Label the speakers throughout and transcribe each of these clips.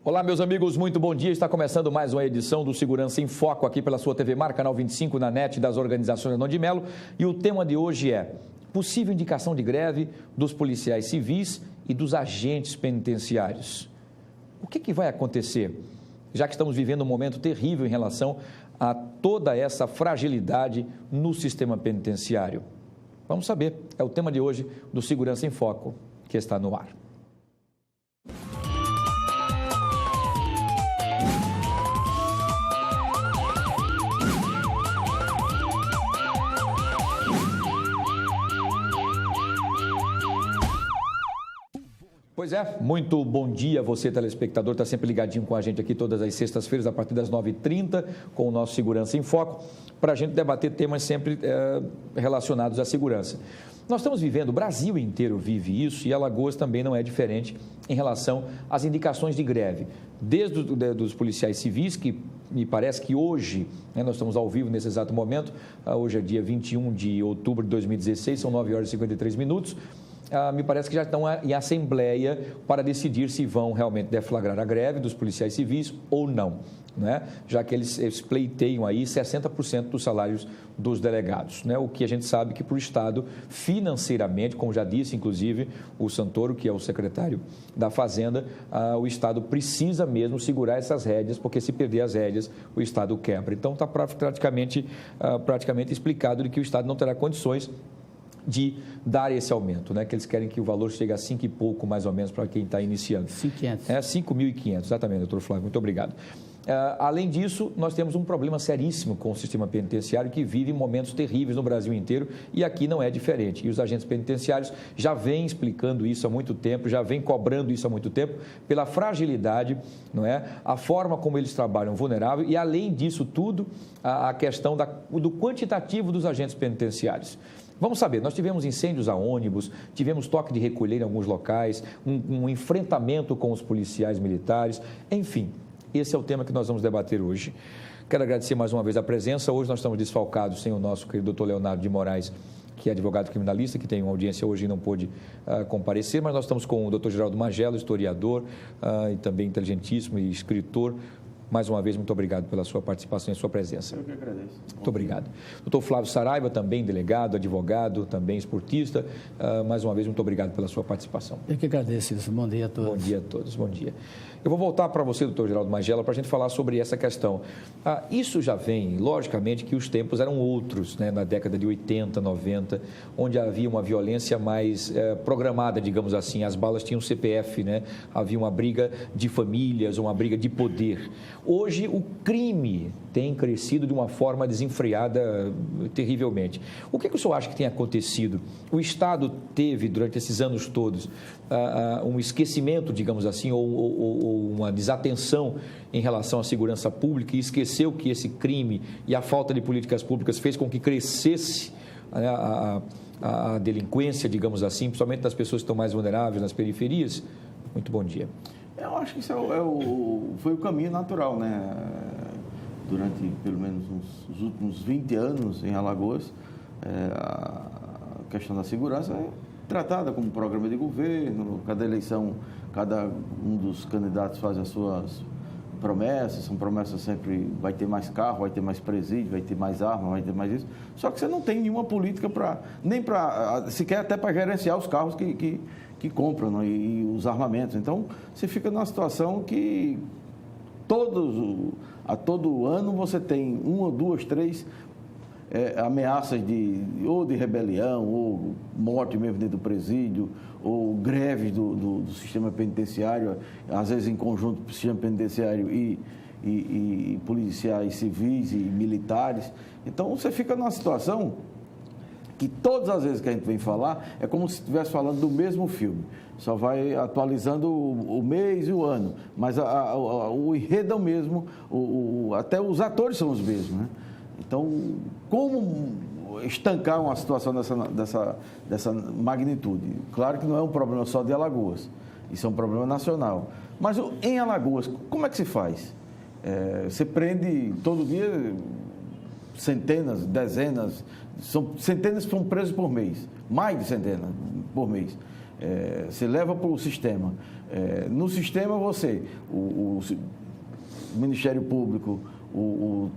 Speaker 1: Olá, meus amigos, muito bom dia. Está começando mais uma edição do Segurança em Foco aqui pela sua TV Mar, canal 25 na NET das organizações Arnon de Melo. E o tema de hoje é possível indicação de greve dos policiais civis e dos agentes penitenciários. O que vai acontecer? Já que estamos vivendo um momento terrível em relação a toda essa fragilidade no sistema penitenciário. Vamos saber. É o tema de hoje do Segurança em Foco, que está no ar. Pois é, muito bom dia, você telespectador, está sempre ligadinho com a gente aqui todas as sextas-feiras a partir das 9h30 com o nosso Segurança em Foco, para a gente debater temas sempre relacionados à segurança. Nós estamos vivendo, o Brasil inteiro vive isso e Alagoas também não é diferente em relação às indicações de greve, desde dos policiais civis, que me parece que hoje, nós estamos ao vivo nesse exato momento, hoje é dia 21 de outubro de 2016, são 9h53, me parece que já estão em assembleia para decidir se vão realmente deflagrar a greve dos policiais civis ou não, né? Já que eles pleiteiam aí 60% dos salários dos delegados, né? O que a gente sabe que para o Estado, financeiramente, como já disse inclusive o Santoro, que é o secretário da Fazenda, o Estado precisa mesmo segurar essas rédeas, porque se perder as rédeas, o Estado quebra. Então está praticamente explicado de que o Estado não terá condições de dar esse aumento, né? Que eles querem que o valor chegue a 5 e pouco, mais ou menos, para quem está iniciando.
Speaker 2: 5.500.
Speaker 1: 5.500, exatamente, doutor Flávio, muito obrigado. Além disso, nós temos um problema seríssimo com o sistema penitenciário que vive momentos terríveis no Brasil inteiro e aqui não é diferente. E os agentes penitenciários já vêm explicando isso há muito tempo, já vêm cobrando isso há muito tempo, pela fragilidade, não é? A forma como eles trabalham vulnerável e, além disso tudo, a questão do quantitativo dos agentes penitenciários. Vamos saber, nós tivemos incêndios a ônibus, tivemos toque de recolher em alguns locais, um enfrentamento com os policiais militares, enfim, esse é o tema que nós vamos debater hoje. Quero agradecer mais uma vez a presença. Hoje nós estamos desfalcados sem o nosso querido doutor Leonardo de Moraes, que é advogado criminalista, que tem uma audiência hoje e não pôde comparecer, mas nós estamos com o doutor Geraldo Magelo, historiador e também inteligentíssimo e escritor. Mais uma vez, muito obrigado pela sua participação e sua presença.
Speaker 3: Eu que agradeço.
Speaker 1: Muito obrigado. Doutor Flávio Saraiva, também delegado, advogado, também esportista. Mais uma vez, muito obrigado pela sua participação.
Speaker 2: Eu que agradeço isso. Bom dia a todos.
Speaker 1: Bom dia a todos. Bom dia. Eu vou voltar para você, doutor Geraldo Magela, para a gente falar sobre essa questão. Isso já vem, logicamente, que os tempos eram outros, né, na década de 80, 90, onde havia uma violência mais programada, digamos assim. As balas tinham CPF, né? Havia uma briga de famílias, uma briga de poder. Hoje, o crime tem crescido de uma forma desenfreada terrivelmente. O que o senhor acha que tem acontecido? O Estado teve, durante esses anos todos, um esquecimento, digamos assim, ou uma desatenção em relação à segurança pública e esqueceu que esse crime e a falta de políticas públicas fez com que crescesse a delinquência, digamos assim, principalmente das pessoas que estão mais vulneráveis nas periferias? Muito bom dia.
Speaker 3: Eu acho que isso foi o caminho natural, né? Durante pelo menos os últimos 20 anos em Alagoas, a questão da segurança é tratada como programa de governo. Cada eleição, cada um dos candidatos faz as suas promessas, são promessas sempre, vai ter mais carro, vai ter mais presídio, vai ter mais arma, vai ter mais isso. Só que você não tem nenhuma política sequer até para gerenciar os carros que compram, né, e os armamentos. Então, você fica numa situação que a todo ano você tem 1, 2, 3 ameaças de rebelião, ou morte mesmo dentro do presídio, ou greves do sistema penitenciário, às vezes em conjunto com o sistema penitenciário e policiais civis e militares. Então, você fica numa situação que todas as vezes que a gente vem falar, é como se estivesse falando do mesmo filme. Só vai atualizando o mês e o ano, mas o enredo é o mesmo, até os atores são os mesmos, né? Então, como estancar uma situação dessa magnitude? Claro que não é um problema só de Alagoas, isso é um problema nacional. Mas em Alagoas, como é que se faz? Você prende todo dia centenas, dezenas, centenas são presos por mês, mais de centenas por mês. Você leva para o sistema. No sistema, o Ministério Público, o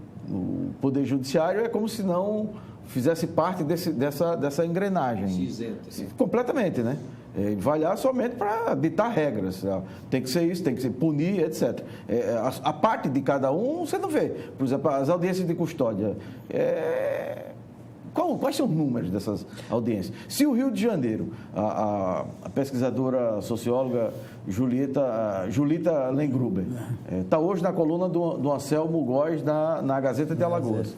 Speaker 3: Poder Judiciário é como se não fizesse parte dessa engrenagem.
Speaker 1: Se isenta.
Speaker 3: Completamente, né? Ele vai lá somente para ditar regras. Tem que ser isso, tem que ser punir, etc. A parte de cada um você não vê. Por exemplo, as audiências de custódia. Quais são os números dessas audiências? Se o Rio de Janeiro, a pesquisadora socióloga Julita Lengruber, está hoje na coluna do Anselmo Góes na Gazeta de Alagoas.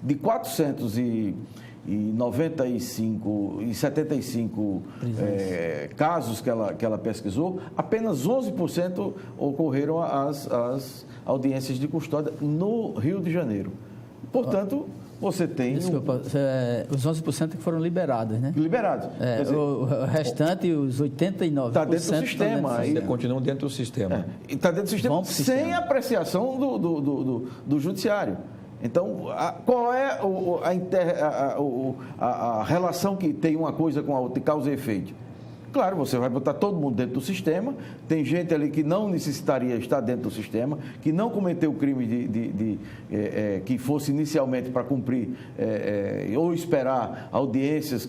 Speaker 3: De 495 casos que ela pesquisou, apenas 11% ocorreram as audiências de custódia no Rio de Janeiro. Portanto, você tem...
Speaker 2: Desculpa, os 11% que foram liberados, né?
Speaker 3: Liberados.
Speaker 2: O restante, os 89%...
Speaker 3: Está dentro do sistema.
Speaker 1: Ainda continuam dentro do sistema.
Speaker 3: Está dentro do sistema sem apreciação do judiciário. Então, qual é a relação que tem uma coisa com a outra, de causa e efeito? Claro, você vai botar todo mundo dentro do sistema, tem gente ali que não necessitaria estar dentro do sistema, que não cometeu o crime que fosse inicialmente para cumprir ou esperar audiências,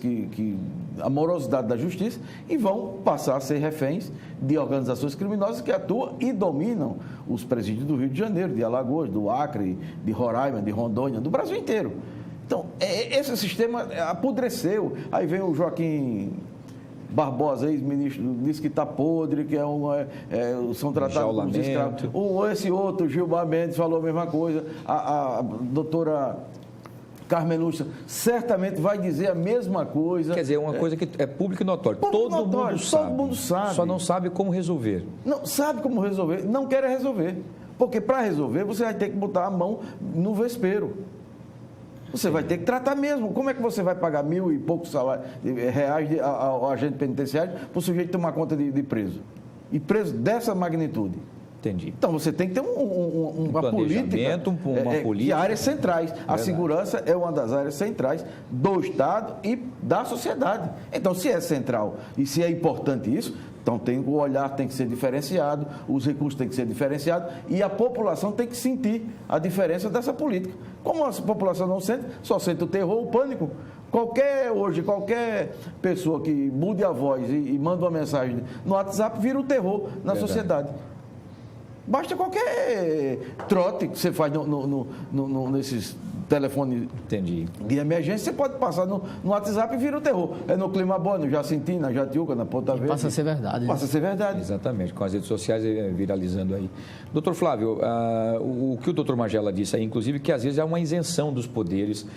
Speaker 3: a morosidade da justiça, e vão passar a ser reféns de organizações criminosas que atuam e dominam os presídios do Rio de Janeiro, de Alagoas, do Acre, de Roraima, de Rondônia, do Brasil inteiro. Então, esse sistema apodreceu. Aí vem o Joaquim Barbosa, ex-ministro, disse que está podre, que são tratados como escravos. Esse outro, Gilmar Mendes, falou a mesma coisa. A doutora Carmen Lúcia certamente vai dizer a mesma coisa.
Speaker 1: Quer dizer, uma coisa que é público e notório. Todo mundo sabe. Só não sabe como resolver.
Speaker 3: Não sabe como resolver, não quer resolver. Porque para resolver, você vai ter que botar a mão no vespeiro. Você vai ter que tratar mesmo. Como é que você vai pagar 1.000 e poucos reais ao agente penitenciário para o sujeito tomar conta de preso? E preso dessa magnitude.
Speaker 1: Entendi.
Speaker 3: Então, você tem que ter uma política de áreas centrais. A segurança é uma das áreas centrais do Estado e da sociedade. Então, se é central e se é importante isso, então o olhar tem que ser diferenciado, os recursos têm que ser diferenciados e a população tem que sentir a diferença dessa política. Como a população não sente, só sente o terror, o pânico. Qualquer pessoa que mude a voz e manda uma mensagem no WhatsApp vira o terror na sociedade. Basta qualquer trote que você faz nesses telefones de emergência, você pode passar no WhatsApp e vira o terror. É no Clima Boa, no Jacintim, na Jatiuca, na Ponta Verde.
Speaker 2: Passa a ser verdade.
Speaker 3: Passa a ser verdade.
Speaker 1: Exatamente, com as redes sociais viralizando aí. Doutor Flávio, o que o doutor Magela disse aí, inclusive, que às vezes há uma isenção dos poderes.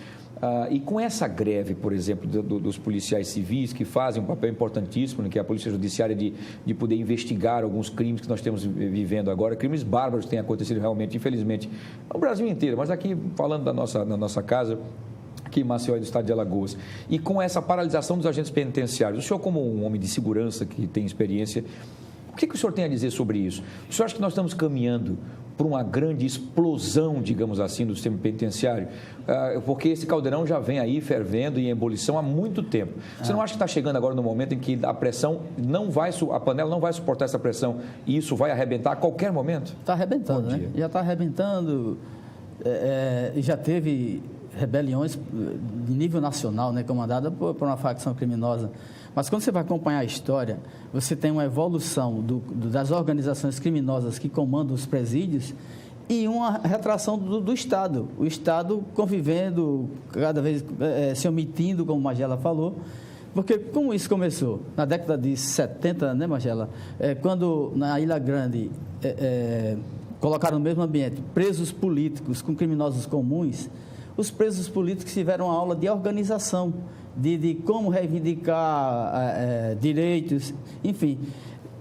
Speaker 1: E com essa greve, por exemplo, dos policiais civis, que fazem um papel importantíssimo, né, que é a Polícia Judiciária de poder investigar alguns crimes que nós temos vivendo agora, crimes bárbaros que têm acontecido realmente, infelizmente, no Brasil inteiro, mas aqui falando da nossa casa, aqui em Maceió e do estado de Alagoas. E com essa paralisação dos agentes penitenciários, o senhor, como um homem de segurança que tem experiência, o que o senhor tem a dizer sobre isso? O senhor acha que nós estamos caminhando por uma grande explosão, digamos assim, do sistema penitenciário? Porque esse caldeirão já vem aí fervendo e em ebulição há muito tempo. Você não acha que está chegando agora no momento em que a pressão a panela não vai suportar essa pressão e isso vai arrebentar a qualquer momento?
Speaker 2: Está arrebentando, né? Já está arrebentando. Já teve rebeliões de nível nacional, né, comandada por uma facção criminosa. Mas quando você vai acompanhar a história, você tem uma evolução das organizações criminosas que comandam os presídios e uma retração do Estado. O Estado convivendo, cada vez se omitindo, como Magela falou. Porque como isso começou? Na década de 70, né, Magela? Quando na Ilha Grande colocaram no mesmo ambiente presos políticos com criminosos comuns, os presos políticos tiveram uma aula de organização, de como reivindicar direitos, enfim.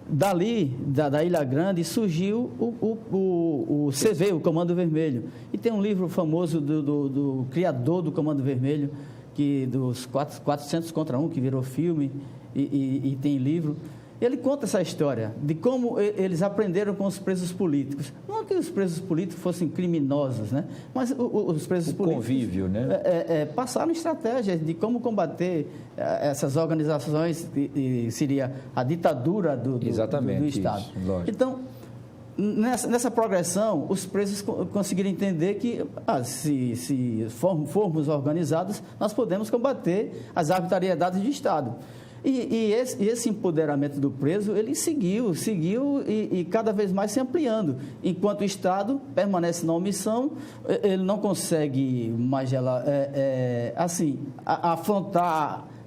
Speaker 2: Dali, da Ilha Grande, surgiu o CV, o Comando Vermelho. E tem um livro famoso do criador do Comando Vermelho, dos 400 contra 1, que virou filme, e tem livro, Ele conta essa história de como eles aprenderam com os presos políticos. Não que os presos políticos fossem criminosos, né? Mas os presos políticos...
Speaker 1: convívio, né?
Speaker 2: Passaram estratégias de como combater essas organizações, seria a ditadura do Estado.
Speaker 1: Isso, lógico.
Speaker 2: Então, nessa progressão, os presos conseguiram entender que, se formos organizados, nós podemos combater as arbitrariedades do Estado. E esse empoderamento do preso, ele seguiu e cada vez mais se ampliando. Enquanto o Estado permanece na omissão, ele não consegue mais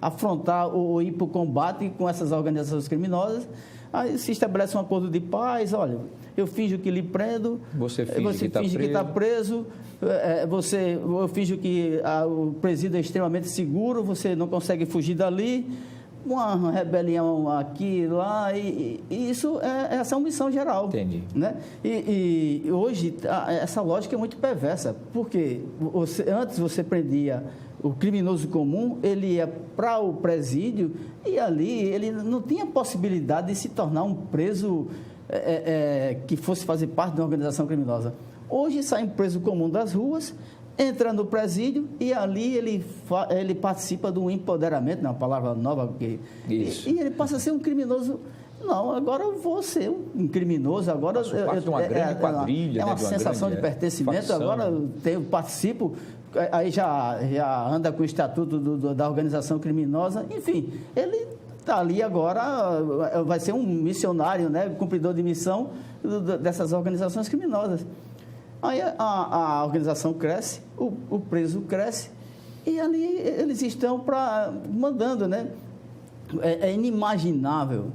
Speaker 2: afrontar ou ir para o combate com essas organizações criminosas. Aí se estabelece um acordo de paz, olha, eu finjo que lhe prendo,
Speaker 1: você finge que está
Speaker 2: preso, eu finjo que o presídio é extremamente seguro, você não consegue fugir dali, uma rebelião aqui, lá, e isso essa é uma missão geral.
Speaker 1: Entendi.
Speaker 2: Né? E hoje essa lógica é muito perversa, porque antes você prendia o criminoso comum, ele ia para o presídio e ali ele não tinha possibilidade de se tornar um preso que fosse fazer parte de uma organização criminosa. Hoje sai um preso comum das ruas, entra no presídio e ali ele participa de um empoderamento, uma palavra nova, e ele passa a ser um criminoso. Não, agora eu vou ser um criminoso, agora
Speaker 1: parte de uma grande quadrilha,
Speaker 2: é uma sensação de pertencimento, facção, agora eu participo, aí já anda com o estatuto da organização criminosa, enfim, ele está ali agora, vai ser um missionário, né, cumpridor de missão dessas organizações criminosas. Aí a organização cresce, o preso cresce, e ali eles estão mandando, né? É inimaginável.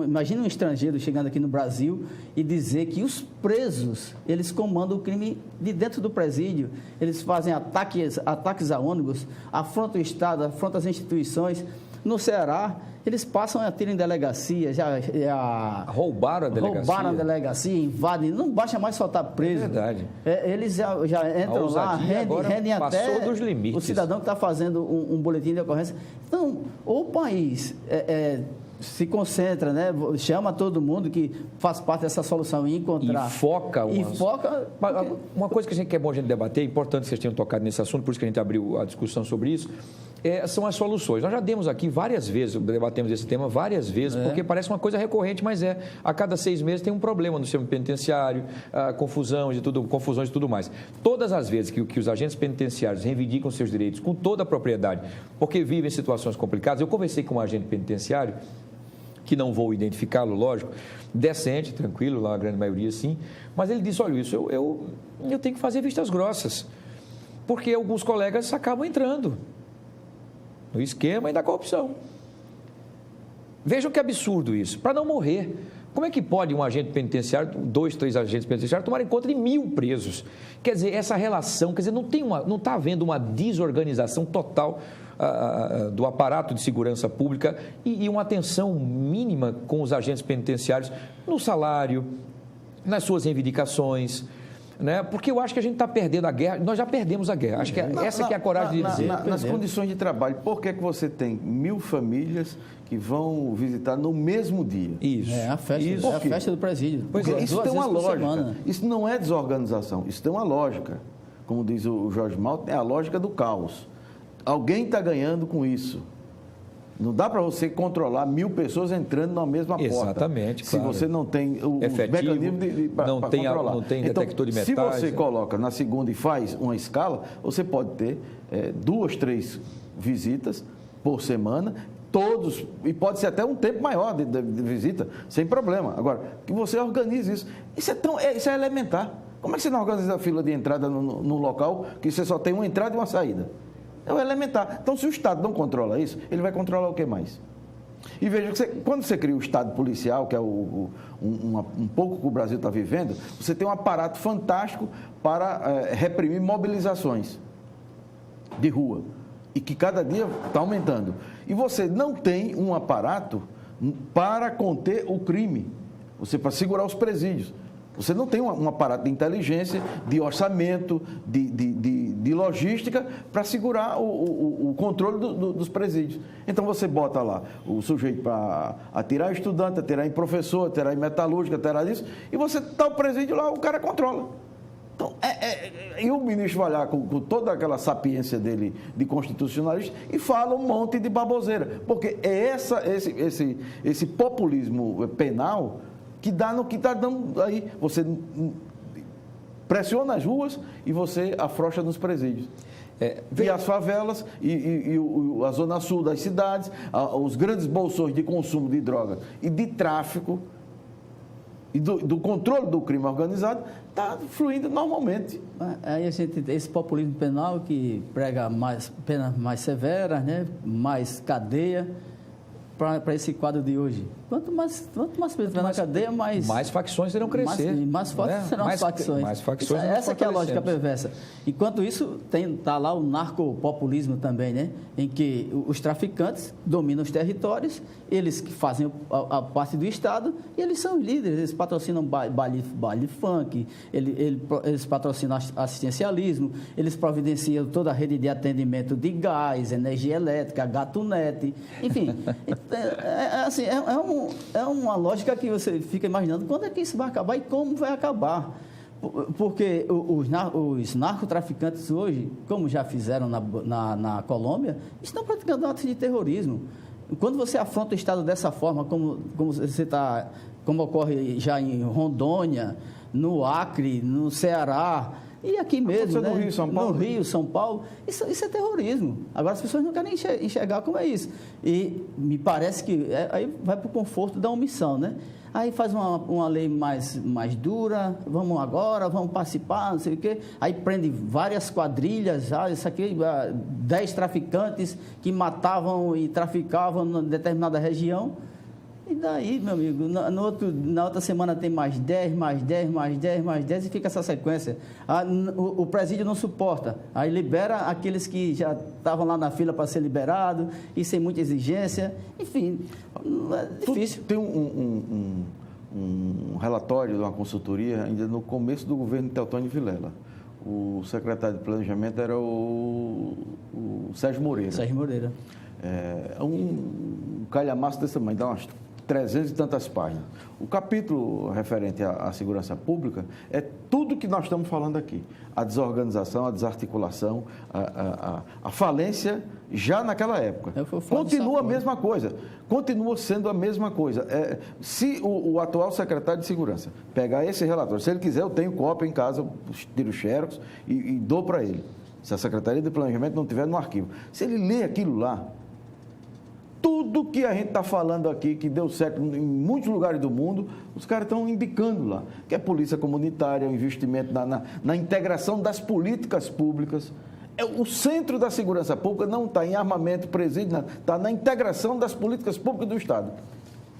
Speaker 2: Imagina um estrangeiro chegando aqui no Brasil e dizer que os presos, eles comandam o crime de dentro do presídio, eles fazem ataques a ônibus, afrontam o Estado, afrontam as instituições. No Ceará, eles passam a ter em delegacia,
Speaker 1: roubaram a delegacia,
Speaker 2: invadem, não basta mais soltar preso.
Speaker 1: É verdade.
Speaker 2: Eles já entram lá, rendem até
Speaker 1: dos limites.
Speaker 2: O cidadão que está fazendo um boletim de ocorrência. Então, o país se concentra, né? Chama todo mundo que faz parte dessa solução e encontrar.
Speaker 1: E foca. Uma coisa que é bom a gente debater, é importante que vocês tenham tocado nesse assunto, por isso que a gente abriu a discussão sobre isso, são as soluções. Nós já demos aqui várias vezes, debatemos esse tema várias vezes, porque parece uma coisa recorrente, mas a cada 6 meses tem um problema no sistema penitenciário, confusões e tudo mais. Todas as vezes que os agentes penitenciários reivindicam seus direitos com toda a propriedade, porque vivem situações complicadas, eu conversei com um agente penitenciário, que não vou identificá-lo, lógico, decente, tranquilo, lá a grande maioria sim, mas ele disse, olha, eu tenho que fazer vistas grossas, porque alguns colegas acabam entrando no esquema e da corrupção. Vejam que absurdo isso, para não morrer. Como é que pode um agente penitenciário, 2, 3 agentes penitenciários, tomarem conta de 1.000 presos? Quer dizer, essa relação, não está havendo uma desorganização total do aparato de segurança pública e uma atenção mínima com os agentes penitenciários no salário, nas suas reivindicações, né? Porque eu acho que a gente está perdendo a guerra, nós já perdemos a guerra, acho que essa que é a coragem de dizer.
Speaker 3: Nas condições de trabalho, por que você tem 1.000 famílias que vão visitar no mesmo dia?
Speaker 2: Isso. É a festa do presídio.
Speaker 3: Porque isso tem uma lógica, isso não é desorganização, isso tem uma lógica, como diz o Jorge Malta, é a lógica do caos. Alguém está ganhando com isso. Não dá para você controlar 1.000 pessoas entrando na mesma porta.
Speaker 1: Exatamente, claro.
Speaker 3: Se você não tem o mecanismo para controlar.
Speaker 1: Não tem detector de metais.
Speaker 3: Se você coloca na segunda e faz uma escala, você pode ter 2, 3 visitas por semana, todos, e pode ser até um tempo maior de visita, sem problema. Agora, que você organize isso. Isso é elementar. Como é que você não organiza a fila de entrada no local que você só tem uma entrada e uma saída? É o elementar. Então, se o Estado não controla isso, ele vai controlar o que mais? E veja, quando você cria o Estado policial, que é um pouco que o Brasil está vivendo, você tem um aparato fantástico para reprimir mobilizações de rua, e que cada dia está aumentando. E você não tem um aparato para conter o crime, para segurar os presídios. Você não tem um aparato de inteligência, de orçamento, de logística para segurar o controle dos presídios. Então você bota lá o sujeito para atirar em estudante, atirar em professor, atirar em metalúrgica, atirar isso, e você dá o presídio lá, o cara controla. Então, e o ministro vai lá com toda aquela sapiência dele de constitucionalista e fala um monte de baboseira. Porque é esse populismo penal que dá no que está dando aí. Você pressiona as ruas e você afrouxa nos presídios. E as favelas, e a zona sul das cidades, os grandes bolsões de consumo de droga e de tráfico, e do controle do crime organizado, está fluindo normalmente.
Speaker 2: Aí a gente tem esse populismo penal que prega penas mais severas, né? Mais cadeia, para esse quadro de hoje. Quanto mais presos na cadeia, mais
Speaker 1: facções irão crescer.
Speaker 2: Mais fortes serão as facções.
Speaker 1: Mais facções.
Speaker 2: Essa que é a lógica perversa. Enquanto isso, está lá o narcopopulismo também, né? Em que os traficantes dominam os territórios, eles que fazem a parte do Estado, e eles são os líderes, eles patrocinam baile funk, eles patrocinam assistencialismo, eles providenciam toda a rede de atendimento de gás, energia elétrica, gatunete, enfim. É uma lógica que você fica imaginando quando é que isso vai acabar e como vai acabar. Porque os narcotraficantes hoje, como já fizeram na Colômbia, estão praticando atos de terrorismo. Quando você afronta o Estado dessa forma, como ocorre já em Rondônia, no Acre, no Ceará, e aqui mesmo, né?
Speaker 3: No Rio, São Paulo.
Speaker 2: No Rio, São Paulo. Isso é terrorismo. Agora, as pessoas não querem enxergar como é isso. E me parece que aí vai para o conforto da omissão, né? Aí faz uma lei mais dura, vamos participar, não sei o quê. Aí prende várias quadrilhas, isso aqui, 10 traficantes que matavam e traficavam em determinada região. E daí, meu amigo, na outra semana tem mais 10, mais 10, mais 10, mais 10 e fica essa sequência. O presídio não suporta, aí libera aqueles que já estavam lá na fila para ser liberado e sem muita exigência. Enfim, é difícil.
Speaker 3: Tem um relatório de uma consultoria ainda no começo do governo de Teotônio Vilela. O secretário de Planejamento era o Sérgio Moreira.
Speaker 2: Sérgio Moreira.
Speaker 3: É um calhamaço desse tamanho, dá umas 300 e tantas páginas. O capítulo referente à segurança pública é tudo que nós estamos falando aqui. A desorganização, a desarticulação, a falência já naquela época. Continua a mesma coisa. Continua sendo a mesma coisa. Se o atual secretário de Segurança pegar esse relatório, se ele quiser, eu tenho cópia em casa, tiro xerox e dou para ele. Se a Secretaria de Planejamento não tiver no arquivo. Se ele ler aquilo lá, tudo que a gente está falando aqui, que deu certo em muitos lugares do mundo, os caras estão indicando lá. Que é polícia comunitária, o investimento na integração das políticas públicas. O centro da segurança pública não está em armamento, presídio, está na integração das políticas públicas do Estado.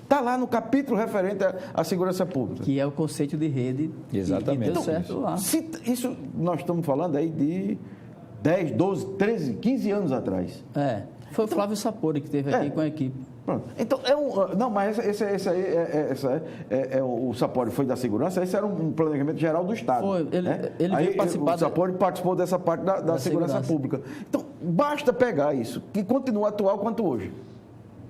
Speaker 3: Está lá no capítulo referente à segurança pública.
Speaker 2: Que é o conceito de rede.
Speaker 1: Exatamente.
Speaker 2: Que deu certo lá.
Speaker 3: Isso nós estamos falando aí de 10, 12, 13, 15 anos atrás.
Speaker 2: Foi o Flávio Sapori que esteve aqui com a equipe.
Speaker 3: Pronto. Então, não, mas esse aí o Sapori foi da segurança, esse era um planejamento geral do Estado.
Speaker 2: Foi, ele veio participar.
Speaker 3: O Sapori participou dessa parte da segurança pública. Então, basta pegar isso, que continua atual quanto hoje.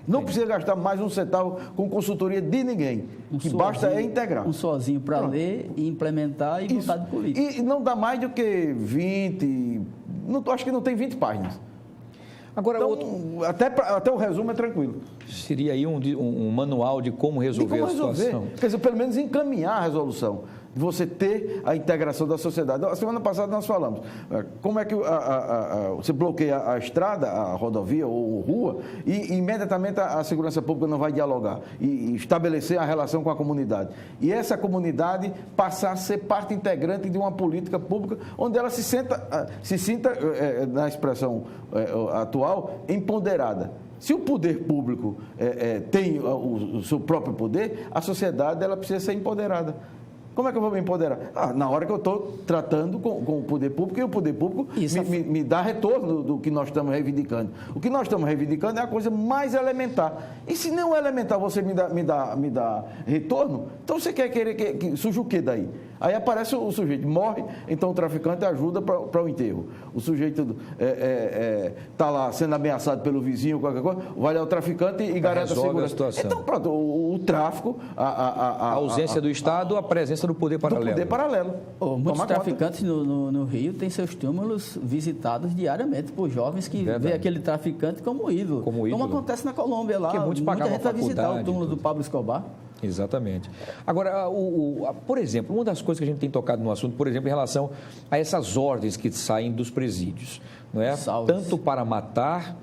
Speaker 3: Não precisa gastar mais um centavo com consultoria de ninguém. O que basta é integrar.
Speaker 2: Um sozinho para ler e implementar e vontade política.
Speaker 3: E não dá mais do que 20, acho que não tem 20 páginas.
Speaker 1: Agora,
Speaker 3: então, até o resumo é tranquilo.
Speaker 1: Seria aí um manual de como resolver a situação.
Speaker 3: Quer dizer, pelo menos encaminhar a resolução. De você ter a integração da sociedade. A semana passada nós falamos. Como é que você bloqueia a estrada, a rodovia ou rua e imediatamente a segurança pública não vai dialogar e estabelecer a relação com a comunidade. E essa comunidade passar a ser parte integrante de uma política pública onde ela se sinta na expressão atual, empoderada. Se o poder público tem o seu próprio poder, a sociedade ela precisa ser empoderada. Como é que eu vou me empoderar? Na hora que eu estou tratando com o poder público, e o poder público me dá retorno do que nós estamos reivindicando. O que nós estamos reivindicando é a coisa mais elementar. E se não é elementar, você me dá retorno, então você quer querer que surja o quê daí? Aí aparece o sujeito, morre, então o traficante ajuda para o enterro. O sujeito está lá sendo ameaçado pelo vizinho, qualquer coisa, vai lá o traficante e garante a segurança.
Speaker 1: Situação.
Speaker 3: Então, pronto, o tráfico...
Speaker 1: A ausência do Estado, a presença do poder paralelo.
Speaker 3: Do poder paralelo.
Speaker 2: Muitos traficantes no Rio têm seus túmulos visitados diariamente por jovens que veem aquele traficante como ídolo. Como acontece na Colômbia lá.
Speaker 1: Porque muitos pagavam
Speaker 2: muita gente vai visitar o túmulo do Pablo Escobar.
Speaker 1: Exatamente. Agora, por exemplo, uma das coisas que a gente tem tocado no assunto, por exemplo, em relação a essas ordens que saem dos presídios, não é? Tanto para matar,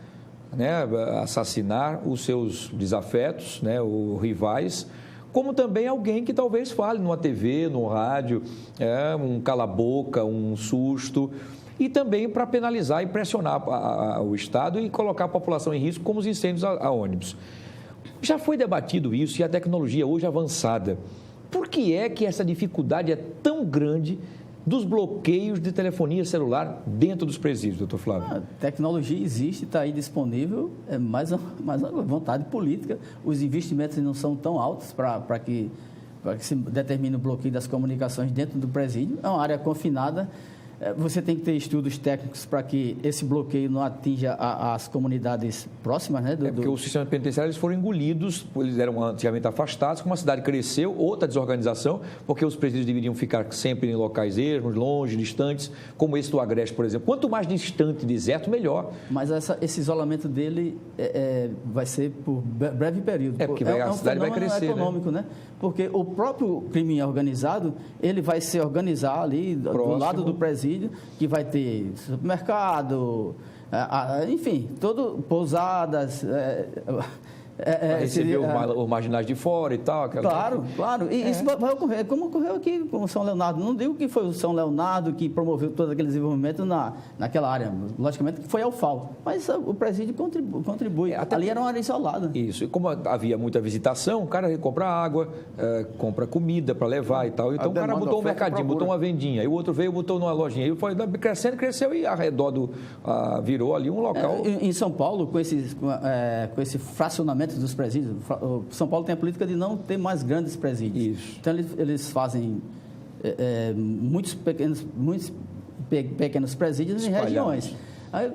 Speaker 1: né, assassinar os seus desafetos, né, os rivais, como também alguém que talvez fale numa TV, no rádio, um cala-boca, um susto, e também para penalizar e pressionar o Estado e colocar a população em risco, como os incêndios a ônibus. Já foi debatido isso e a tecnologia hoje avançada. Por que é que essa dificuldade é tão grande dos bloqueios de telefonia celular dentro dos presídios, doutor Flávio?
Speaker 2: A tecnologia existe, está aí disponível, é mais uma vontade política. Os investimentos não são tão altos para que se determine o bloqueio das comunicações dentro do presídio. É uma área confinada. Você tem que ter estudos técnicos para que esse bloqueio não atinja as comunidades próximas, né?
Speaker 1: Porque o sistema penitenciário, eles foram engolidos, eles eram antigamente afastados, como a cidade cresceu, outra desorganização, porque os presídios deveriam ficar sempre em locais ermos, longe, distantes, como esse do Agreste, por exemplo. Quanto mais distante, deserto, melhor.
Speaker 2: Mas esse isolamento dele vai ser por breve período.
Speaker 1: Porque a cidade vai crescer,
Speaker 2: econômico, né? Porque o próprio crime organizado, ele vai se organizar ali do lado do presídio, que vai ter supermercado, enfim, pousadas...
Speaker 1: receber os marginais de fora e tal.
Speaker 2: Claro. E isso vai ocorrer, como ocorreu aqui com o São Leonardo. Não digo que foi o São Leonardo que promoveu todo aquele desenvolvimento naquela área. Logicamente que foi a UFAL. Mas o presídio contribui. Ali era uma área isolada.
Speaker 1: Isso. E como havia muita visitação, o cara compra água, compra comida para levar e tal. Então o cara botou um mercadinho, botou uma vendinha. E o outro veio e botou numa lojinha. E foi cresceu e ao redor virou ali um local.
Speaker 2: Em São Paulo, com esse fracionamento dos presídios, São Paulo tem a política de não ter mais grandes presídios.
Speaker 1: Isso.
Speaker 2: Então, eles fazem muitos pequenos presídios em regiões. Aí,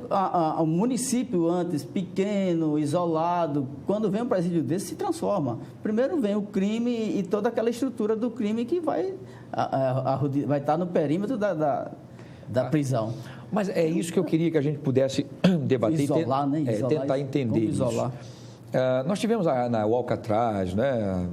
Speaker 2: o município antes pequeno, isolado, quando vem um presídio desse, se transforma. Primeiro vem o crime e toda aquela estrutura do crime que vai estar no perímetro da prisão.
Speaker 1: Mas é isso que eu queria que a gente pudesse debater e tentar entender isso. Nós tivemos na Alcatraz, né,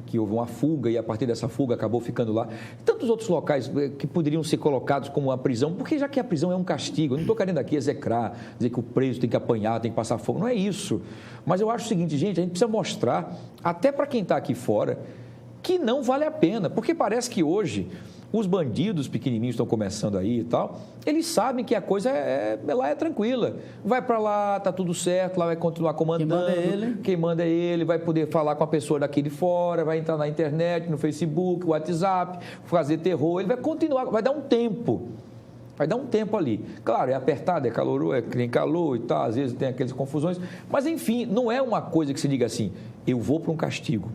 Speaker 1: que houve uma fuga e a partir dessa fuga acabou ficando lá. Tantos outros locais que poderiam ser colocados como uma prisão, porque já que a prisão é um castigo, eu não estou querendo aqui execrar, dizer que o preso tem que apanhar, tem que passar fogo, não é isso. Mas eu acho o seguinte, gente, a gente precisa mostrar, até para quem está aqui fora, que não vale a pena, porque parece que hoje os bandidos pequenininhos estão começando aí e tal, eles sabem que a coisa lá é tranquila. Vai para lá, tá tudo certo, lá vai continuar comandando. Quem manda é ele, vai poder falar com a pessoa daqui de fora, vai entrar na internet, no Facebook, WhatsApp, fazer terror, ele vai continuar, vai dar um tempo. Vai dar um tempo ali. Claro, é apertado, é calor, tem calor e tal, às vezes tem aquelas confusões, mas enfim, não é uma coisa que se diga assim, eu vou para um castigo.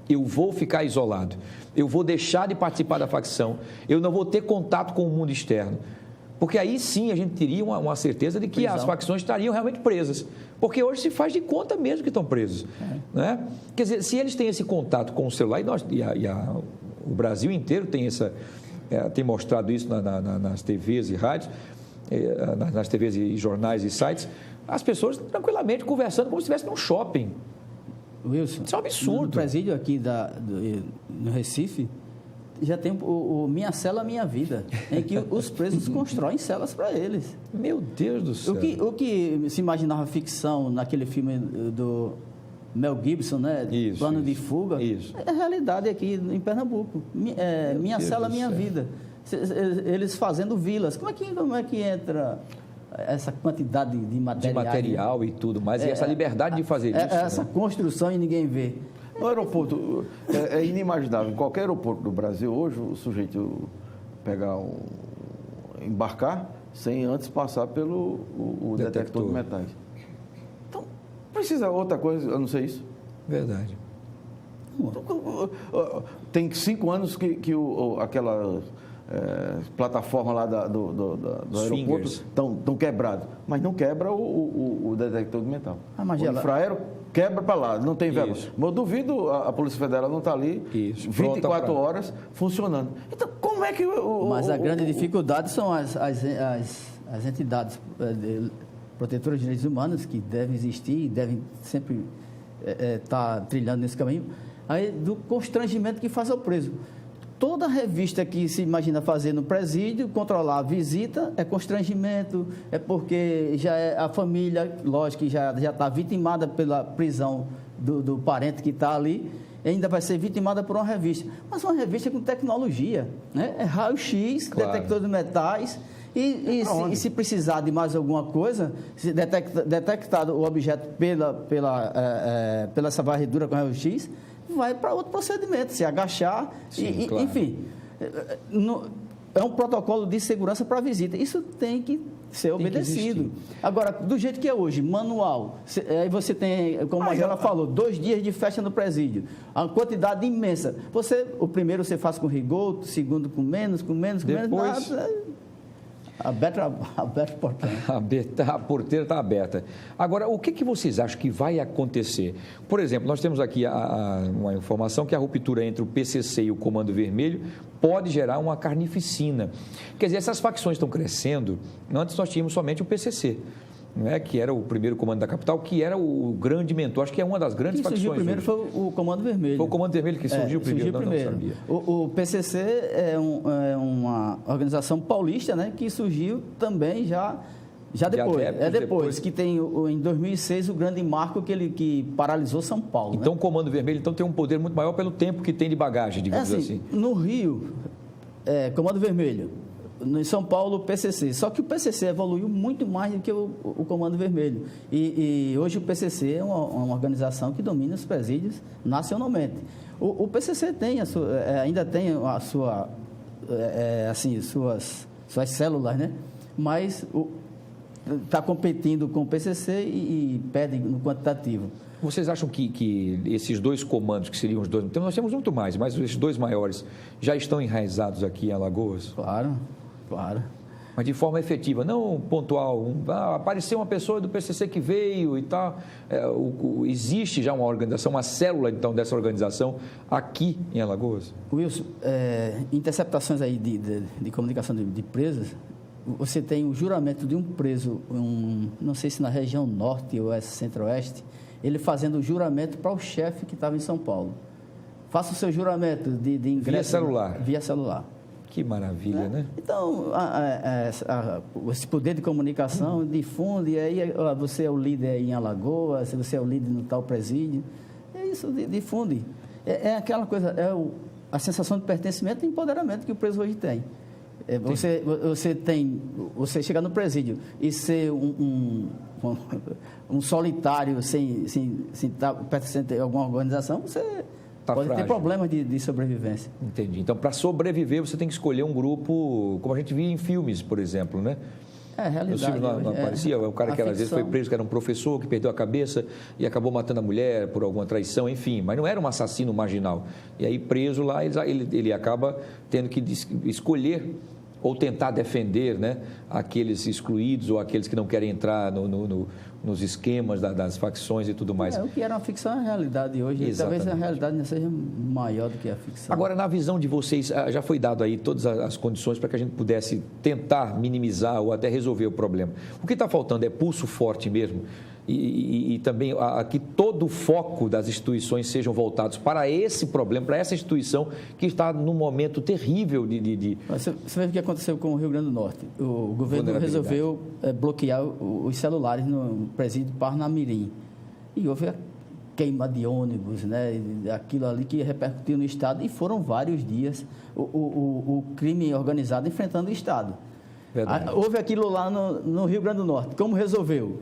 Speaker 1: Eu vou ficar isolado, eu vou deixar de participar da facção, eu não vou ter contato com o mundo externo. Porque aí sim a gente teria uma certeza de que as facções estariam realmente presas. Porque hoje se faz de conta mesmo que estão presos. Né? Quer dizer, se eles têm esse contato com o celular, o Brasil inteiro tem mostrado isso nas TVs e rádios, nas TVs e jornais e sites, as pessoas tranquilamente conversando como se estivessem num shopping.
Speaker 2: Wilson,
Speaker 1: isso é um absurdo.
Speaker 2: No presídio aqui no Recife, já tem o Minha Cela Minha Vida, em que os presos constroem celas para eles.
Speaker 1: Meu Deus do céu.
Speaker 2: O que se imaginava ficção naquele filme do Mel Gibson, né? Plano de Fuga, é a realidade aqui em Pernambuco. Minha Cela Minha Vida. Eles fazendo vilas. Como é que entra essa quantidade de
Speaker 1: material e tudo mais, e essa liberdade de fazer isso.
Speaker 2: Essa construção e ninguém vê.
Speaker 3: No aeroporto, é inimaginável. Em qualquer aeroporto do Brasil, hoje, o sujeito embarcar sem antes passar pelo detector de metais. Então, precisa outra coisa, a não ser isso?
Speaker 1: Verdade.
Speaker 3: Tem 5 anos que aquela plataforma lá do aeroporto estão quebrados, mas não quebra o detector de metal. O infraero quebra para lá, não tem verba. Mas eu duvido a Polícia Federal não estar ali 24 horas funcionando. Então, como é que...
Speaker 2: Mas a grande dificuldade são as entidades protetoras de direitos humanos que devem existir e devem sempre estar trilhando nesse caminho, aí, do constrangimento que faz ao preso. Toda revista que se imagina fazer no presídio, controlar a visita, é constrangimento, é porque já é a família, lógico que já está vitimada pela prisão do parente que está ali, e ainda vai ser vitimada por uma revista. Mas uma revista com tecnologia, né? É raio-x, claro, detector de metais, e se precisar de mais alguma coisa, se detectado o objeto pela essa varredura com raio-x, vai para outro procedimento, se agachar, sim, claro. Enfim, é um protocolo de segurança para a visita. Isso tem que ser obedecido. Agora, do jeito que é hoje, manual, aí você tem, como a Angela falou, 2 dias de festa no presídio, a quantidade imensa. O primeiro você faz com rigor, o segundo com menos,
Speaker 1: depois...
Speaker 2: Aberta a porteira.
Speaker 1: A porteira está aberta. Agora, o que vocês acham que vai acontecer? Por exemplo, nós temos aqui uma informação que a ruptura entre o PCC e o Comando Vermelho pode gerar uma carnificina. Quer dizer, essas facções estão crescendo. Antes nós tínhamos somente o PCC, não é? Que era o primeiro comando da capital, que era o grande mentor, acho que é uma das grandes facções.
Speaker 2: Quem surgiu primeiro foi o Comando Vermelho.
Speaker 1: Foi o Comando Vermelho que surgiu primeiro? Não sabia.
Speaker 2: O PCC é uma organização paulista, né, que surgiu também já depois que tem, em 2006, o grande marco que paralisou São Paulo.
Speaker 1: Então,
Speaker 2: né?
Speaker 1: O Comando Vermelho tem um poder muito maior pelo tempo que tem de bagagem, digamos assim.
Speaker 2: No Rio, Comando Vermelho. Em São Paulo, o PCC. Só que o PCC evoluiu muito mais do que o Comando Vermelho. E hoje o PCC é uma organização que domina os presídios nacionalmente. O PCC ainda tem a sua, suas células, né? Mas está competindo com o PCC e perde no quantitativo.
Speaker 1: Vocês acham que esses 2 comandos, que seriam os 2... Então, nós temos muito mais, mas esses 2 maiores já estão enraizados aqui em Alagoas?
Speaker 2: Claro.
Speaker 1: Mas de forma efetiva, não pontual. Apareceu uma pessoa do PCC que veio e tal. Existe já uma organização, uma célula, então, dessa organização aqui em Alagoas?
Speaker 2: Wilson, interceptações aí de comunicação de presos, você tem o juramento de um preso, não sei se na região norte ou centro-oeste, ele fazendo o juramento para o chefe que estava em São Paulo. Faça o seu juramento de ingresso.
Speaker 1: Via celular?
Speaker 2: Via celular.
Speaker 1: Que maravilha, né?
Speaker 2: Então, esse poder de comunicação difunde, e aí você é o líder em Alagoas, você é o líder no tal presídio, isso difunde. É aquela coisa, a sensação de pertencimento e empoderamento que o preso hoje tem. Você chegar no presídio e ser um solitário sem estar pertencente a alguma organização, você... Pode ter problemas de sobrevivência.
Speaker 1: Entendi. Então, para sobreviver, você tem que escolher um grupo, como a gente via em filmes, por exemplo, né?
Speaker 2: Realidade.
Speaker 1: Nos filmes não aparecia, o cara que às vezes foi preso, que era um professor, que perdeu a cabeça e acabou matando a mulher por alguma traição, enfim. Mas não era um assassino marginal. E aí, preso lá, ele acaba tendo que escolher ou tentar defender, né, aqueles excluídos ou aqueles que não querem entrar nos esquemas das facções e tudo mais.
Speaker 2: O que era uma ficção é a realidade hoje.
Speaker 1: Exatamente.
Speaker 2: Talvez a realidade não seja maior do que a ficção.
Speaker 1: Agora, na visão de vocês, já foi dado aí todas as condições para que a gente pudesse tentar minimizar ou até resolver o problema. O que está faltando é pulso forte mesmo e também que todo o foco das instituições sejam voltados para esse problema, para essa instituição que está num momento terrível de...
Speaker 2: Você vê o que aconteceu com o Rio Grande do Norte. O governo resolveu bloquear os celulares no presídio Parnamirim. E houve a queima de ônibus, né? Aquilo ali que repercutiu no Estado, e foram vários dias o crime organizado enfrentando o Estado. Houve aquilo lá no Rio Grande do Norte. Como resolveu?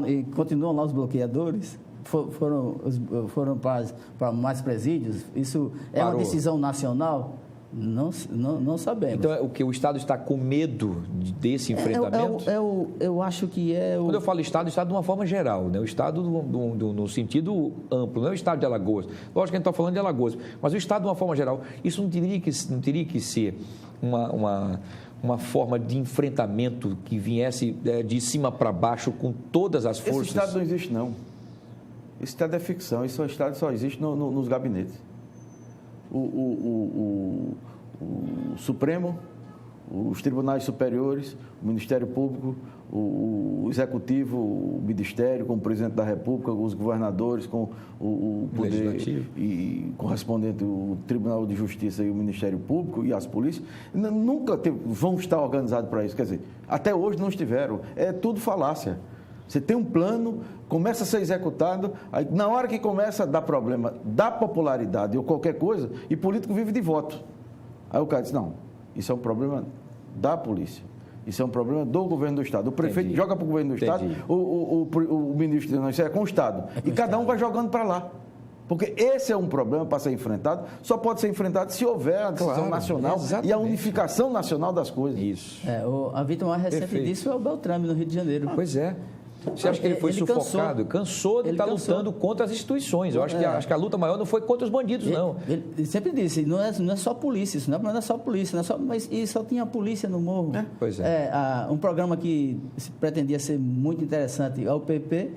Speaker 2: E continuam lá os bloqueadores, foram para mais presídios. Isso é uma decisão nacional? Não sabemos.
Speaker 1: Então, o que o Estado está com medo desse enfrentamento?
Speaker 2: Eu acho que é...
Speaker 1: Quando eu falo Estado de uma forma geral, né? O Estado no sentido amplo, não é o Estado de Alagoas. Lógico que a gente está falando de Alagoas, mas o Estado de uma forma geral. Isso não teria que ser uma forma de enfrentamento que viesse de cima para baixo com todas as forças?
Speaker 3: Esse Estado não existe, não. Esse Estado é ficção. Esse Estado só existe nos gabinetes. O Supremo, os tribunais superiores, o Ministério Público, o Executivo, o Ministério, com o Presidente da República, os governadores, com o Poder
Speaker 1: Legislativo
Speaker 3: e correspondente, o Tribunal de Justiça e o Ministério Público e as polícias, nunca vão estar organizados para isso. Quer dizer, até hoje não estiveram. É tudo falácia. Você tem um plano, começa a ser executado, aí na hora que começa a dar problema da popularidade ou qualquer coisa, e político vive de voto. Aí o cara diz, não, isso é um problema da polícia, isso é um problema do governo do Estado. O prefeito joga para o governo do Estado, o ministro não, isso é com o Estado. E cada um vai jogando para lá. Porque esse é um problema para ser enfrentado, só pode ser enfrentado se houver a decisão nacional e a unificação nacional das coisas.
Speaker 1: Isso.
Speaker 2: A vítima mais recente disso é o Beltrame, no Rio de Janeiro.
Speaker 1: Pois é. Você acha que ele foi sufocado? Cansou de estar lutando contra as instituições. Eu acho que a luta maior não foi contra os bandidos, não.
Speaker 2: Ele sempre disse, não é só polícia, isso não é só polícia, mas só tinha polícia no morro.
Speaker 1: Pois é.
Speaker 2: Um programa que pretendia ser muito interessante, a UPP...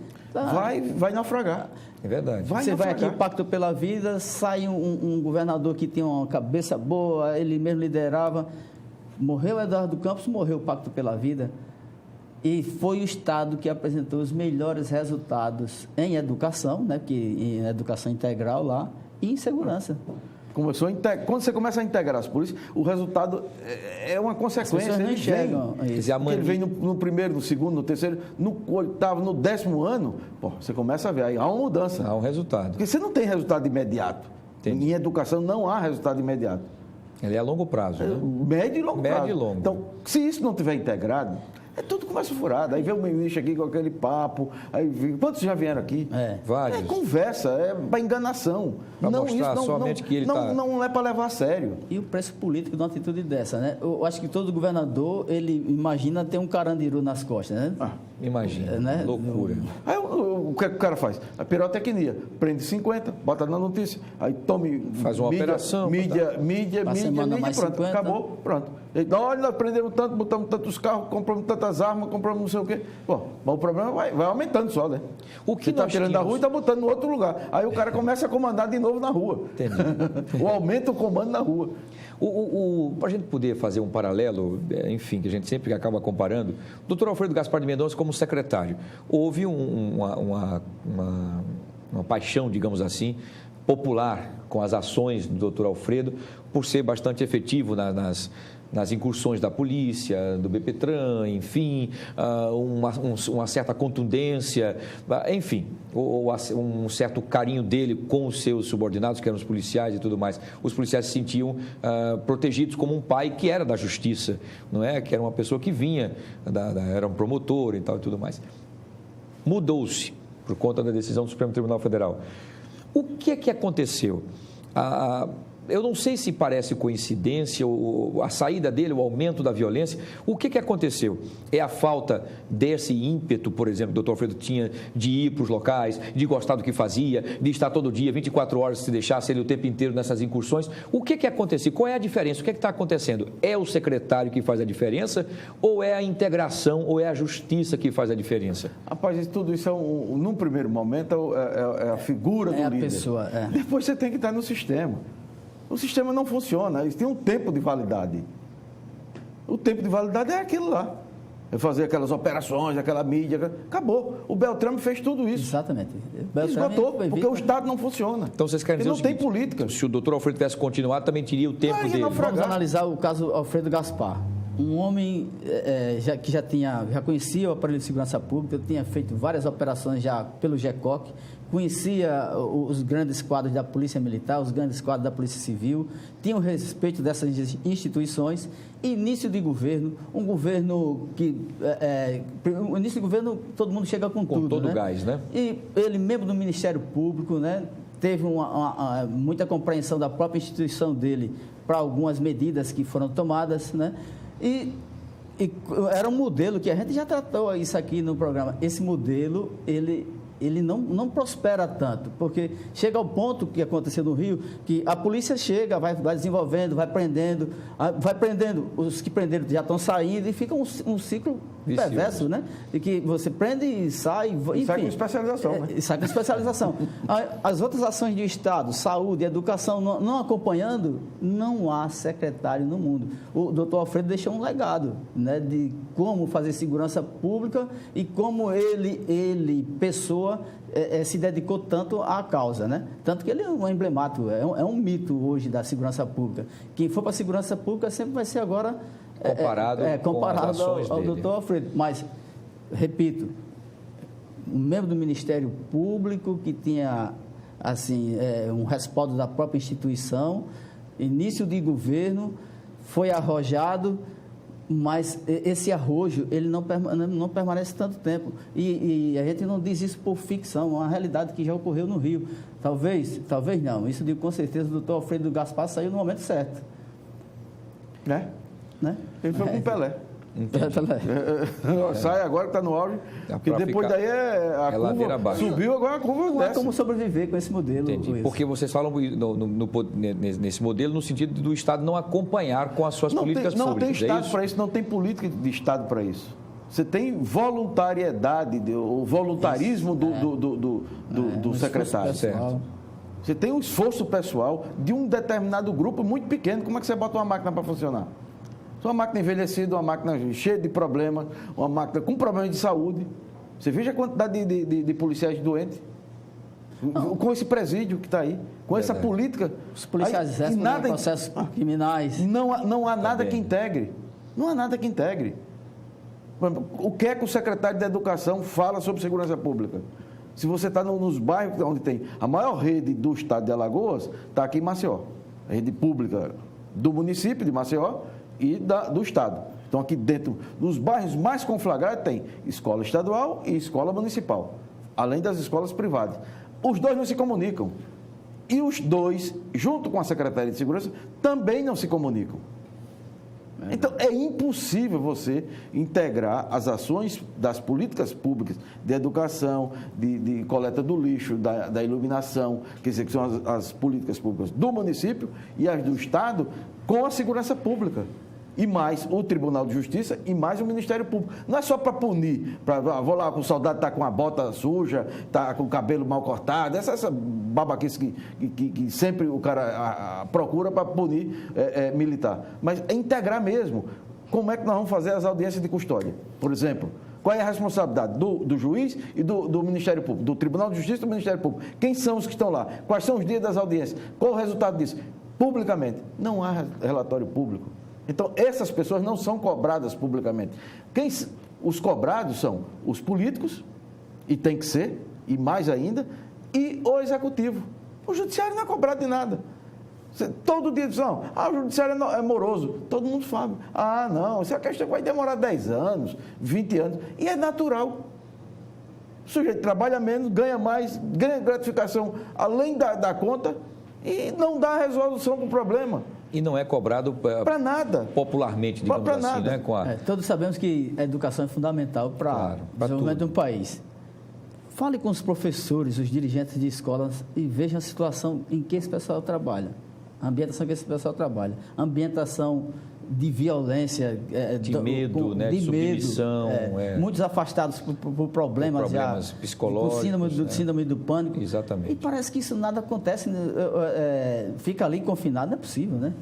Speaker 3: Vai naufragar.
Speaker 1: É verdade.
Speaker 2: Você vai aqui, Pacto pela Vida, sai um governador que tinha uma cabeça boa, ele mesmo liderava. Morreu Eduardo Campos, morreu o Pacto pela Vida. E foi o Estado que apresentou os melhores resultados em educação, né, em educação integral lá, e em segurança.
Speaker 3: Quando você começa a integrar as polícias, o resultado é uma consequência.
Speaker 2: Ele
Speaker 3: vem no primeiro, no segundo, no terceiro, no oitavo, no 10º ano, você começa a ver, aí há uma mudança.
Speaker 1: Há um resultado.
Speaker 3: Porque você não tem resultado imediato.
Speaker 1: Entendi.
Speaker 3: Em educação não há resultado imediato.
Speaker 1: Ele é a longo prazo, né?
Speaker 3: Médio e longo prazo.
Speaker 1: Médio e longo.
Speaker 3: Então, se isso não tiver integrado, tudo começa furado. Aí vem o ministro aqui com aquele papo. Quantos já vieram aqui?
Speaker 1: Vários.
Speaker 3: É conversa, é para enganação.
Speaker 1: Para mostrar somente que ele está...
Speaker 3: Não é para levar a sério.
Speaker 2: E o preço político de uma atitude dessa, né? Eu acho que todo governador, ele imagina ter um carandiru nas costas, né?
Speaker 1: Imagina, né? Loucura.
Speaker 3: Aí o que o cara faz? A pirotecnia, prende 50, bota na notícia, aí
Speaker 1: faz uma operação.
Speaker 3: Mídia, pronto,
Speaker 2: 50.
Speaker 3: acabou, pronto. Olha, nós prendemos tanto, botamos tantos carros, compramos tantas armas, compramos não sei o quê. Mas o problema vai aumentando só, né?
Speaker 1: O que
Speaker 3: você está tirando da rua e está botando no outro lugar. Aí o cara começa a comandar de novo na rua.
Speaker 1: Entendi.
Speaker 3: Ou aumenta o comando na rua.
Speaker 1: Para a gente poder fazer um paralelo, enfim, que a gente sempre acaba comparando, o doutor Alfredo Gaspar de Mendonça como secretário, houve uma paixão, digamos assim, popular com as ações do doutor Alfredo, por ser bastante efetivo nas incursões da polícia, do BPTran, enfim, uma certa contundência, enfim, um certo carinho dele com os seus subordinados, que eram os policiais e tudo mais. Os policiais se sentiam protegidos como um pai que era da justiça, não é? Que era uma pessoa que vinha, era um promotor e tal e tudo mais. Mudou-se por conta da decisão do Supremo Tribunal Federal. O que é que aconteceu? Eu não sei se parece coincidência, a saída dele, o aumento da violência. O que aconteceu? É a falta desse ímpeto, por exemplo, que o doutor Alfredo tinha de ir para os locais, de gostar do que fazia, de estar todo dia, 24 horas, se deixasse ele o tempo inteiro nessas incursões. O que aconteceu? Qual é a diferença? O que está acontecendo? É o secretário que faz a diferença ou é a integração ou é a justiça que faz a diferença?
Speaker 3: Rapaz, tudo isso, num primeiro momento, é a figura do líder.
Speaker 2: Pessoa,
Speaker 3: Depois você tem que estar no sistema. O sistema não funciona, eles têm um tempo de validade. O tempo de validade é aquilo lá. É fazer aquelas operações, aquela mídia, acabou. O Beltrame fez tudo isso.
Speaker 2: Exatamente.
Speaker 3: Esgotou, porque o Estado não funciona.
Speaker 1: Então vocês querem dizer
Speaker 3: não tem política.
Speaker 1: Se o doutor Alfredo tivesse continuado, também teria o tempo dele.
Speaker 2: Vamos analisar o caso Alfredo Gaspar. Um homem que já conhecia o aparelho de segurança pública, tinha feito várias operações já pelo GECOC, conhecia os grandes quadros da Polícia Militar, os grandes quadros da Polícia Civil, tinha o respeito dessas instituições. Início de governo, um governo que... o início de governo, todo mundo chega com tudo,
Speaker 1: todo o gás, né?
Speaker 2: E ele, membro do Ministério Público, né, teve muita compreensão da própria instituição dele para algumas medidas que foram tomadas, né? E era um modelo que a gente já tratou isso aqui no programa. Esse modelo, ele não prospera tanto, porque chega ao ponto que aconteceu no Rio, que a polícia chega, vai desenvolvendo, vai prendendo, os que prenderam já estão saindo e fica um ciclo perverso, né? De que você prende e sai, enfim.
Speaker 3: Sai com especialização, né?
Speaker 2: Sai com especialização. As outras ações de Estado, saúde, educação, não acompanhando, não há secretário no mundo. O doutor Alfredo deixou um legado, né, de como fazer segurança pública e como ele pessoa, se dedicou tanto à causa, né? Tanto que ele é um emblemático, é um mito hoje da segurança pública. Quem for para a segurança pública sempre vai ser agora comparado ao doutor Alfredo. Mas, repito, um membro do Ministério Público que tinha assim, um respaldo da própria instituição, início de governo, foi arrojado, mas esse arrojo, ele não permanece tanto tempo. E a gente não diz isso por ficção, é uma realidade que já ocorreu no Rio. Talvez não. Isso digo com certeza, o doutor Alfredo Gaspar saiu no momento certo.
Speaker 3: Né? Ele foi com o Pelé. Sai agora que está no auge, porque depois daí a curva subiu, agora a curva desce.
Speaker 2: Não é como sobreviver com esse modelo.
Speaker 1: Entendi. Porque vocês falam nesse modelo no sentido do Estado não acompanhar com as suas políticas públicas.
Speaker 3: Não tem Estado para isso, não tem política de Estado para isso. Você tem voluntariedade, o voluntarismo do secretário.
Speaker 1: Certo.
Speaker 3: Você tem um esforço pessoal de um determinado grupo muito pequeno. Como é que você bota uma máquina para funcionar? Uma máquina envelhecida, uma máquina cheia de problemas, uma máquina com problemas de saúde. Você veja a quantidade de policiais doentes. Com esse presídio que está aí, com essa política.
Speaker 2: Os policiais respondem a processos criminais.
Speaker 3: Não há nada que integre. Não há nada que integre. O que é que o secretário da Educação fala sobre segurança pública? Se você está nos bairros onde tem a maior rede do estado de Alagoas, está aqui em Maceió. A rede pública do município de Maceió e do estado. Então, aqui dentro, nos bairros mais conflagrados, tem escola estadual e escola municipal, além das escolas privadas. Os dois não se comunicam. E os dois, junto com a Secretaria de Segurança, também não se comunicam. Então, é impossível você integrar as ações das políticas públicas de educação, de coleta do lixo, da iluminação, quer dizer, que são as políticas públicas do município e as do Estado, com a segurança pública. E mais o Tribunal de Justiça e mais o Ministério Público. Não é só para punir, vou lá com o soldado está com a bota suja, está com o cabelo mal cortado, essa babaquice que sempre o cara procura para punir militar. Mas é integrar mesmo. Como é que nós vamos fazer as audiências de custódia? Por exemplo, qual é a responsabilidade do juiz e do Ministério Público, do Tribunal de Justiça e do Ministério Público? Quem são os que estão lá? Quais são os dias das audiências? Qual o resultado disso? Publicamente. Não há relatório público. Então, essas pessoas não são cobradas publicamente. Os cobrados são os políticos, e tem que ser, e mais ainda, e o executivo. O judiciário não é cobrado de nada. Todo dia diz, o judiciário é moroso. Todo mundo fala, não, essa questão vai demorar 10 anos, 20 anos, e é natural. O sujeito trabalha menos, ganha mais, ganha gratificação além da conta, e não dá resolução para o problema.
Speaker 1: E não é cobrado
Speaker 3: para nada,
Speaker 1: popularmente, digamos assim,
Speaker 3: nada.
Speaker 1: Né?
Speaker 2: Todos sabemos que a educação é fundamental para o desenvolvimento de um país. Fale com os professores, os dirigentes de escolas e veja a situação em que esse pessoal trabalha. A ambientação que esse pessoal trabalha. A ambientação de violência,
Speaker 1: de medo, né? De submissão.
Speaker 2: Muitos afastados por problemas
Speaker 1: psicológicos.
Speaker 2: Síndrome do pânico.
Speaker 1: Exatamente.
Speaker 2: E parece que isso nada acontece, fica ali confinado, não é possível, né?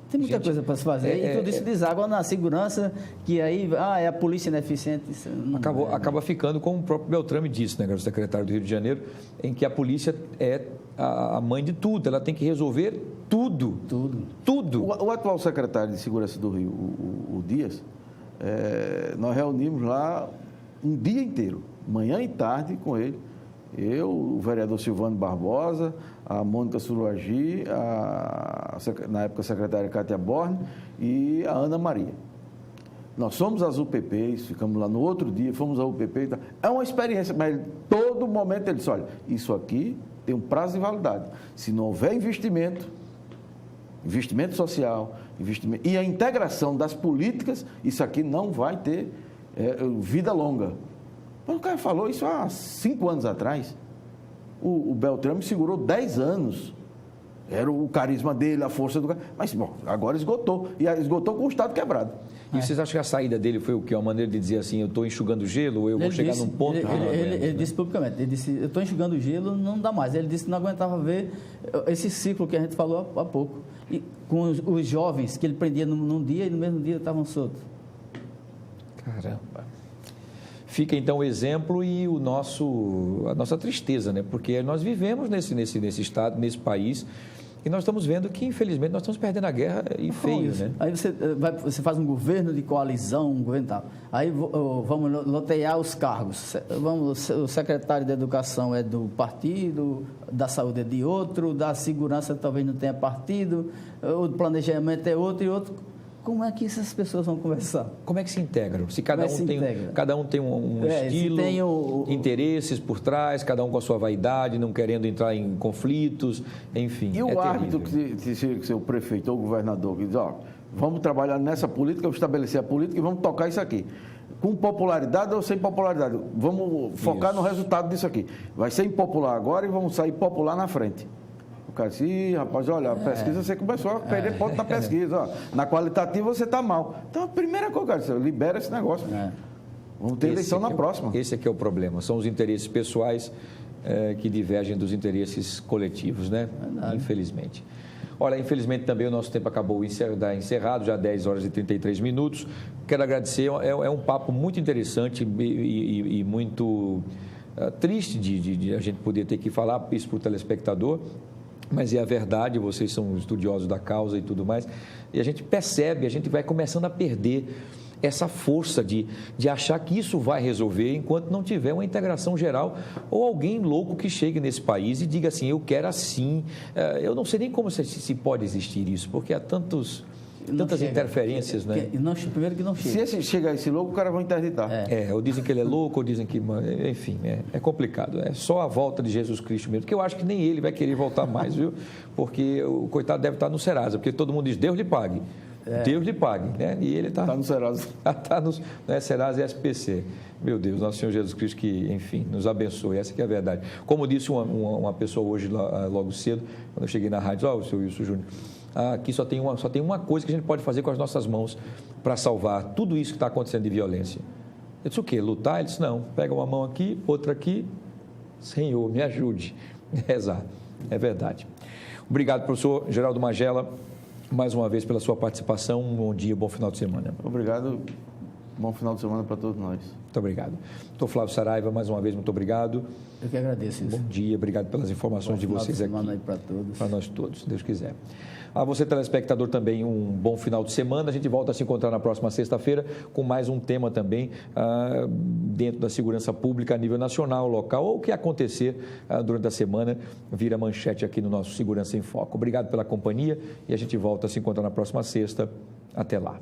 Speaker 2: Tem muita coisa para se fazer e tudo isso deságua na segurança, que aí é a polícia ineficiente.
Speaker 1: Acaba ficando como o próprio Beltrame disse, né, o secretário do Rio de Janeiro, em que a polícia é a mãe de tudo, ela tem que resolver tudo.
Speaker 3: O atual secretário de Segurança do Rio, o Dias, nós reunimos lá um dia inteiro, manhã e tarde com ele, eu, o vereador Silvano Barbosa, a Mônica Suruagi, na época a secretária Cátia Borne e a Ana Maria. Nós fomos às UPPs, ficamos lá no outro dia, fomos à UPP. É uma experiência, mas todo momento ele disse, olha, isso aqui tem um prazo de validade. Se não houver investimento, investimento social, investimento, e a integração das políticas, isso aqui não vai ter vida longa. Mas o cara falou isso há 5 anos atrás. O Beltrame me segurou 10 anos. Era o carisma dele, a força do cara. Mas, bom, agora esgotou. E esgotou com o Estado quebrado.
Speaker 1: E vocês acham que a saída dele foi o quê? Uma maneira de dizer assim, eu estou enxugando gelo, ou eu vou chegar num ponto...
Speaker 2: Ele disse publicamente, ele disse, eu estou enxugando gelo, não dá mais. Ele disse que não aguentava ver esse ciclo que a gente falou há pouco. E com os jovens que ele prendia num dia e no mesmo dia estavam soltos.
Speaker 1: Caramba. Fica então o exemplo e a nossa tristeza, né? Porque nós vivemos nesse estado, nesse país, e nós estamos vendo que, infelizmente, nós estamos perdendo a guerra e feio, né?
Speaker 2: Aí você faz um governo de coalizão, um governo tal. Aí vamos lotear os cargos. O secretário da Educação é do partido, da Saúde é de outro, da Segurança talvez não tenha partido, o Planejamento é outro e outro. Como é que essas pessoas vão conversar?
Speaker 1: Como é que se integram? Se cada um tem um estilo, interesses por trás, cada um com a sua vaidade, não querendo entrar em conflitos, enfim.
Speaker 3: E o árbitro que ser o prefeito ou o governador que diz, vamos trabalhar nessa política, vamos estabelecer a política e vamos tocar isso aqui. Com popularidade ou sem popularidade? Vamos focar no resultado disso aqui. Vai ser impopular agora e vamos sair popular na frente. O cara disse, rapaz, olha, a pesquisa, você começou a perder ponto na pesquisa. Na qualitativa você está mal. Então, a primeira coisa, cara, libera esse negócio. Vamos ter eleição na próxima.
Speaker 1: Esse aqui é o problema. São os interesses pessoais que divergem dos interesses coletivos, né? Infelizmente. Olha, infelizmente também o nosso tempo acabou encerrado, já 10 horas e 33 minutos. Quero agradecer, é um papo muito interessante e muito triste de a gente poder ter que falar isso para o telespectador. Mas é a verdade, vocês são estudiosos da causa e tudo mais, e a gente percebe, a gente vai começando a perder essa força de achar que isso vai resolver enquanto não tiver uma integração geral ou alguém louco que chegue nesse país e diga assim, eu quero assim. Eu não sei nem como se pode existir isso, porque há tantas interferências, né?
Speaker 2: Primeiro que não chega.
Speaker 3: Se chegar esse louco, o cara vai interditar.
Speaker 1: Ou dizem que ele é louco, ou dizem que... Enfim, é complicado. É só a volta de Jesus Cristo mesmo, porque eu acho que nem ele vai querer voltar mais, viu? Porque o coitado deve estar no Serasa, porque todo mundo diz, Deus lhe pague. Deus lhe pague, né? E ele está
Speaker 3: no Serasa.
Speaker 1: Está no Serasa e SPC. Meu Deus, nosso Senhor Jesus Cristo que, enfim, nos abençoe. Essa que é a verdade. Como disse uma pessoa hoje, logo cedo, quando eu cheguei na rádio, o seu Wilson Júnior, aqui só tem uma coisa que a gente pode fazer com as nossas mãos para salvar tudo isso que está acontecendo de violência. Eu disse, o quê? Lutar? Ele disse, não. Pega uma mão aqui, outra aqui. Senhor, me ajude. Rezar. É verdade. Obrigado, professor Geraldo Magela, mais uma vez pela sua participação. Um bom dia, bom final de semana.
Speaker 3: Obrigado. Bom final de semana para todos nós.
Speaker 1: Muito obrigado. Doutor Flávio Saraiva, mais uma vez, muito obrigado.
Speaker 2: Eu que agradeço isso.
Speaker 1: Bom dia, obrigado pelas informações de vocês aqui.
Speaker 2: Bom final de semana aí para todos.
Speaker 1: Para nós todos, se Deus quiser. A você, telespectador, também um bom final de semana. A gente volta a se encontrar na próxima sexta-feira com mais um tema também dentro da segurança pública a nível nacional, local, ou o que acontecer durante a semana, vira manchete aqui no nosso Segurança em Foco. Obrigado pela companhia e a gente volta a se encontrar na próxima sexta. Até lá.